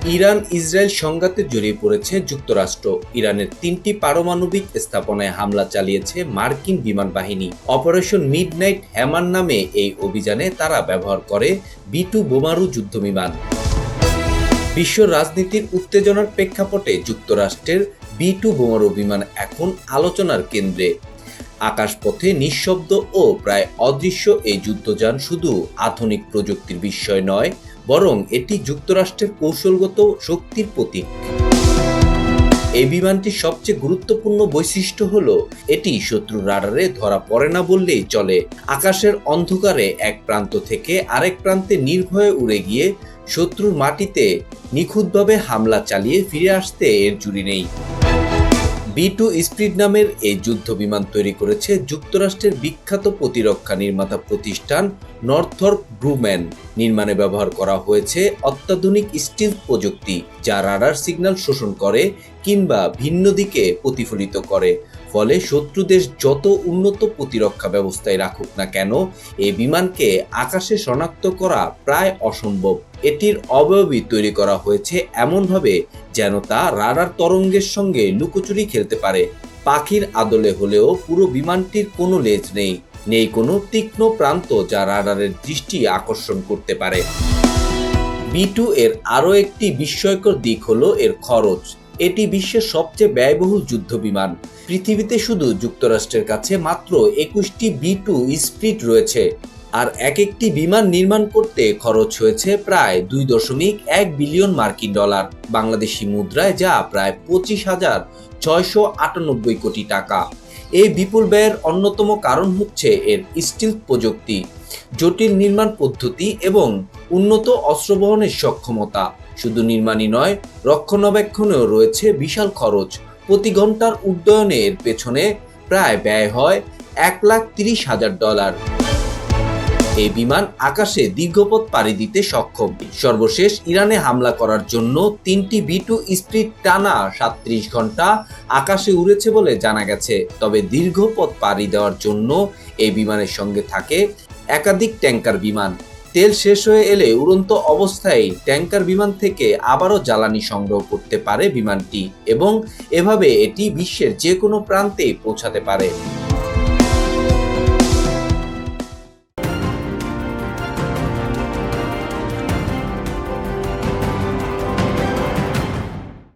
Iran Israel সংঘাতে জড়িয়ে পড়েছে যুক্তরাষ্ট্র। ইরানের ৩টি পারমাণবিক স্থাপনায় হামলা চালিয়েছে মার্কিন বিমান বাহিনী। অপারেশন মিডনাইট হ্যামার নামে এই অভিযানে তারা ব্যবহার করে B-2 বোমারু যুদ্ধবিমান। বিশ্ব রাজনীতির উত্তেজনার প্রেক্ষাপটে যুক্তরাষ্ট্রের B-2 বোমারু বিমান এখন আলোচনার কেন্দ্রে। আকাশপথে নিঃশব্দ ও প্রায় অদৃশ্য এই যুদ্ধযান শুধু আধুনিক প্রযুক্তির বিস্ময় নয়, বরং এটি যুক্তরাষ্ট্রের কৌশলগত শক্তির প্রতীক। এই বিমানটির সবচেয়ে গুরুত্বপূর্ণ বৈশিষ্ট্য হল এটি শত্রুর রাডারে ধরা পড়ে না বললেই চলে। আকাশের অন্ধকারে এক প্রান্ত থেকে আরেক প্রান্তে নির্ভয়ে উড়ে গিয়ে শত্রুর মাটিতে নিখুঁতভাবে হামলা চালিয়ে ফিরে আসতে এর জুড়ি নেই। B-2 স্পিরিট নামের এই যুদ্ধ বিমান তৈরি করেছে যুক্তরাষ্ট্রের বিখ্যাত প্রতিরক্ষা নির্মাতা প্রতিষ্ঠান নর্থরপ গ্রুম্যান। নির্মাণে ব্যবহার করা হয়েছে অত্যাধুনিক স্টিলথ প্রযুক্তি, যা রাডার সিগন্যাল শোষণ করে কিংবা ভিন্ন দিকে প্রতিফলিত করে। ফলে শত্রু দেশ যত উন্নত প্রতিরক্ষা ব্যবস্থায় রাখুক না কেন, এই বিমানকে আকাশে শনাক্ত করা প্রায় অসম্ভব। এটির অবয়বই তৈরি করা হয়েছে এমনভাবে যেন তা রাডার তরঙ্গের সঙ্গে লুকোচুরি খেলতে পারে। পাখির আদলে হলেও পুরো বিমানটির কোনো লেজ নেই, নেই কোনো তীক্ষ্ণ প্রান্ত যা রাডারের দৃষ্টি আকর্ষণ করতে পারে। B-2 এর আরও একটি বিস্ময়কর দিক হলো এর খরচ। এটি বিশ্বের সবচেয়ে ব্যয়বহুল যুদ্ধ বিমান। পৃথিবীতে শুধু যুক্তরাষ্ট্রের কাছে মাত্র 21টি B-2 স্পিরিট রয়েছে, আর একটি বিমান নির্মাণ করতে খরচ হয়েছে প্রায় 2.1 বিলিয়ন মার্কিন ডলার, বাংলাদেশি মুদ্রায় যা প্রায় 25,698 কোটি টাকা। এই বিপুল ব্যয়ের অন্যতম কারণ হচ্ছে এর স্টিলথ প্রযুক্তি, জটিল নির্মাণ পদ্ধতি এবং উন্নত অস্ত্র বহনের সক্ষমতা। শুধু নির্মাণই নয়, রক্ষণাবেক্ষণেও রয়েছে বিশাল খরচ। প্রতি ঘন্টার উড্ডয়নে এর পেছনে প্রায় ব্যয় হয় $1,30,000। এই বিমান আকাশে দীর্ঘপথ পাড়ি দিতে সক্ষম। সর্বশেষ ইরানে হামলা করার জন্য 3টি B-2 স্পিরিট টানা 37 ঘন্টা আকাশে উড়েছে বলে জানা গেছে। তবে দীর্ঘ পথ পাড়ি দেওয়ার জন্য এই বিমানের সঙ্গে থাকে একাধিক ট্যাঙ্কার বিমান। তেল শেষ হয়ে এলে উড়ন্ত অবস্থায় ট্যাঙ্কার বিমান থেকে আবারও জ্বালানি সংগ্রহ করতে পারে বিমানটি, এবং এভাবে এটি বিশ্বের যে কোনো প্রান্তে পৌঁছাতে পারে।